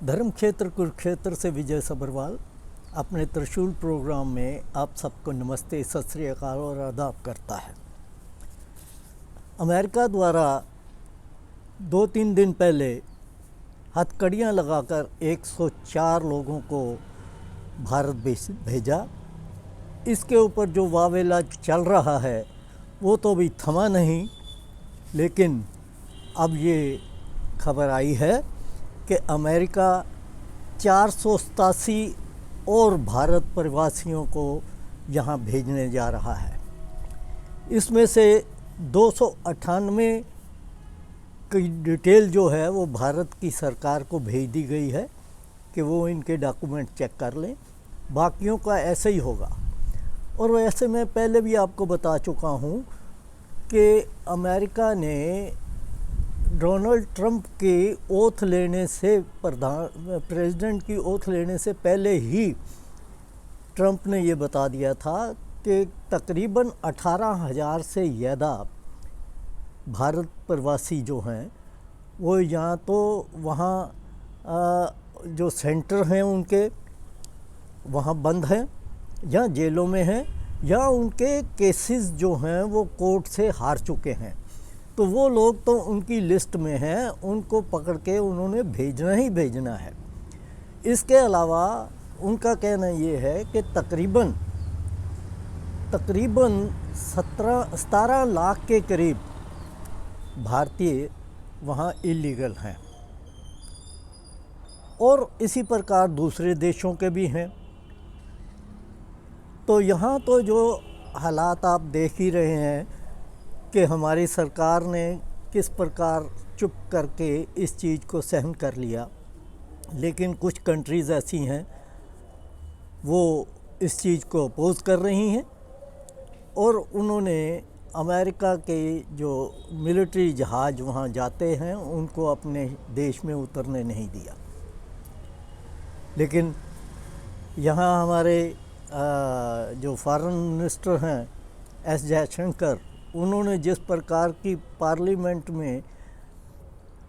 धर्म क्षेत्र कुरुक्षेत्र से विजय सब्रवाल अपने त्रिशूल प्रोग्राम में आप सबको नमस्ते, सत श्री अकाल और आदाब करता है। अमेरिका द्वारा 2-3 दिन पहले हथकड़ियाँ लगाकर 104 लोगों को भारत भेजा। इसके ऊपर जो वावेला चल रहा है वो तो अभी थमा नहीं, लेकिन अब ये खबर आई है कि अमेरिका 487 और भारत प्रवासियों को यहाँ भेजने जा रहा है। इसमें से 298 की डिटेल जो है वो भारत की सरकार को भेज दी गई है कि वो इनके डॉक्यूमेंट चेक कर लें, बाकियों का ऐसे ही होगा। और वैसे मैं पहले भी आपको बता चुका हूँ कि अमेरिका ने डोनाल्ड ट्रंप के ओथ लेने से प्रेसिडेंट की ओथ लेने से पहले ही ट्रंप ने ये बता दिया था कि तकरीबन 18,000 से ज़्यादा भारत प्रवासी जो हैं वो या तो वहाँ जो सेंटर हैं उनके वहाँ बंद हैं या जेलों में हैं, या उनके केसेस जो हैं वो कोर्ट से हार चुके हैं। तो वो लोग तो उनकी लिस्ट में हैं, उनको पकड़ के उन्होंने भेजना ही भेजना है। इसके अलावा उनका कहना ये है कि तकरीबन 17 लाख के करीब भारतीय वहाँ इलीगल हैं, और इसी प्रकार दूसरे देशों के भी हैं। तो यहाँ तो जो हालात आप देख ही रहे हैं कि हमारी सरकार ने किस प्रकार चुप करके इस चीज़ को सहन कर लिया, लेकिन कुछ कंट्रीज़ ऐसी हैं वो इस चीज़ को अपोज़ कर रही हैं, और उन्होंने अमेरिका के जो मिलिट्री जहाज़ वहाँ जाते हैं उनको अपने देश में उतरने नहीं दिया। लेकिन यहाँ हमारे जो फॉरेन मिनिस्टर हैं एस जयशंकर, उन्होंने जिस प्रकार की पार्लियामेंट में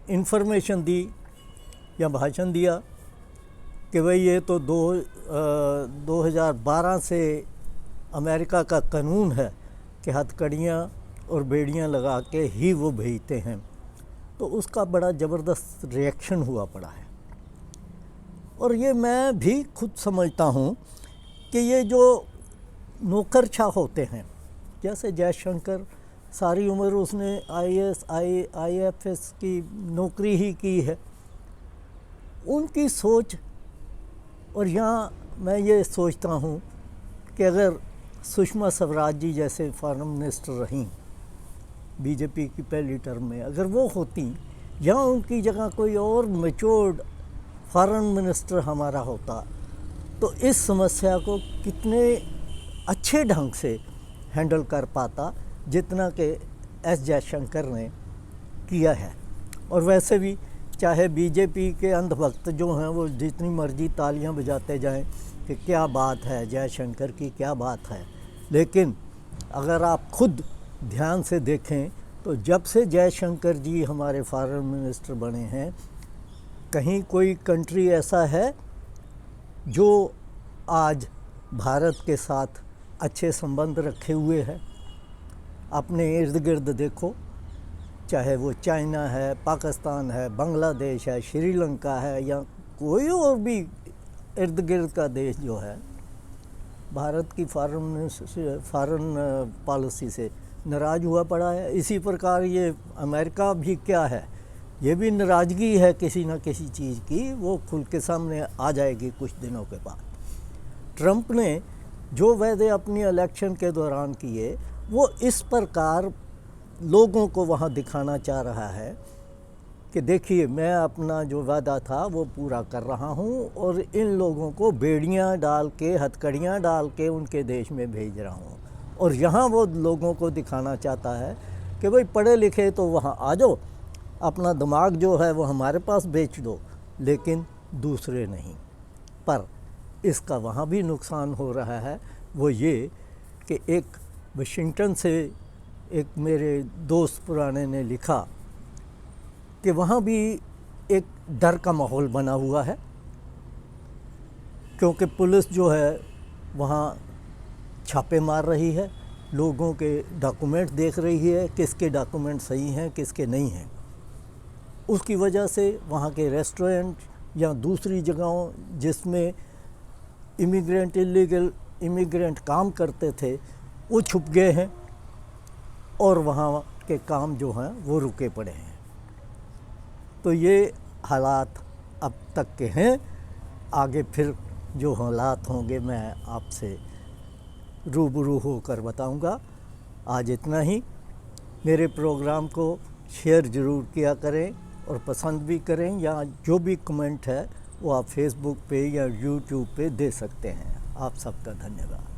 इंफॉर्मेशन दी या भाषण दिया कि भाई ये तो 2012 से अमेरिका का कानून है कि हथकड़ियाँ और बेड़ियाँ लगा के ही वो भेजते हैं, तो उसका बड़ा ज़बरदस्त रिएक्शन हुआ पड़ा है। और ये मैं भी खुद समझता हूँ कि ये जो नौकरशाह होते हैं, जैसे जयशंकर सारी उम्र उसने IAS की नौकरी ही की है, उनकी सोच। और यहाँ मैं ये सोचता हूँ कि अगर सुषमा स्वराज जी जैसे फॉरेन मिनिस्टर रहीं बीजेपी की पहली टर्म में, अगर वो होती या उनकी जगह कोई और मैच्योर्ड फॉरेन मिनिस्टर हमारा होता, तो इस समस्या को कितने अच्छे ढंग से हैंडल कर पाता जितना कि एस जयशंकर ने किया है। और वैसे भी चाहे बीजेपी के अंधभक्त जो हैं वो जितनी मर्जी तालियां बजाते जाएं कि क्या बात है जयशंकर की, क्या बात है, लेकिन अगर आप खुद ध्यान से देखें तो जब से जयशंकर जी हमारे फॉरेन मिनिस्टर बने हैं, कहीं कोई कंट्री ऐसा है जो आज भारत के साथ अच्छे संबंध रखे हुए है? अपने इर्द गिर्द देखो, चाहे वो चाइना है, पाकिस्तान है, बांग्लादेश है, श्रीलंका है, या कोई और भी इर्द गिर्द का देश जो है, भारत की फॉरेन पॉलिसी से नाराज़ हुआ पड़ा है। इसी प्रकार ये अमेरिका भी क्या है, ये भी नाराज़गी है किसी न किसी चीज़ की, वो खुल के सामने आ जाएगी कुछ दिनों के बाद। ट्रंप ने जो वादे अपनी इलेक्शन के दौरान किए, वो इस प्रकार लोगों को वहाँ दिखाना चाह रहा है कि देखिए मैं अपना जो वादा था वो पूरा कर रहा हूँ, और इन लोगों को बेड़ियाँ डाल के, हथकड़ियाँ डाल के उनके देश में भेज रहा हूँ। और यहाँ वो लोगों को दिखाना चाहता है कि भाई पढ़े लिखे तो वहाँ आ जाओ, अपना दिमाग जो है वो हमारे पास बेच दो, लेकिन दूसरे नहीं। पर इसका वहाँ भी नुकसान हो रहा है, वो ये कि एक वाशिंगटन से एक मेरे दोस्त पुराने ने लिखा कि वहाँ भी एक डर का माहौल बना हुआ है, क्योंकि पुलिस जो है वहाँ छापे मार रही है, लोगों के डॉक्यूमेंट देख रही है, किसके डॉक्यूमेंट सही हैं किसके नहीं हैं। उसकी वजह से वहाँ के रेस्टोरेंट या दूसरी जगहों जिसमें इलीगल इमिग्रेंट काम करते थे वो छुप गए हैं और वहाँ के काम जो हैं वो रुके पड़े हैं। तो ये हालात अब तक के हैं, आगे फिर जो हालात होंगे मैं आपसे रूबरू होकर बताऊंगा। आज इतना ही। मेरे प्रोग्राम को शेयर ज़रूर किया करें और पसंद भी करें, या जो भी कमेंट है वो आप फेसबुक पे या यूट्यूब पे दे सकते हैं। आप सबका धन्यवाद।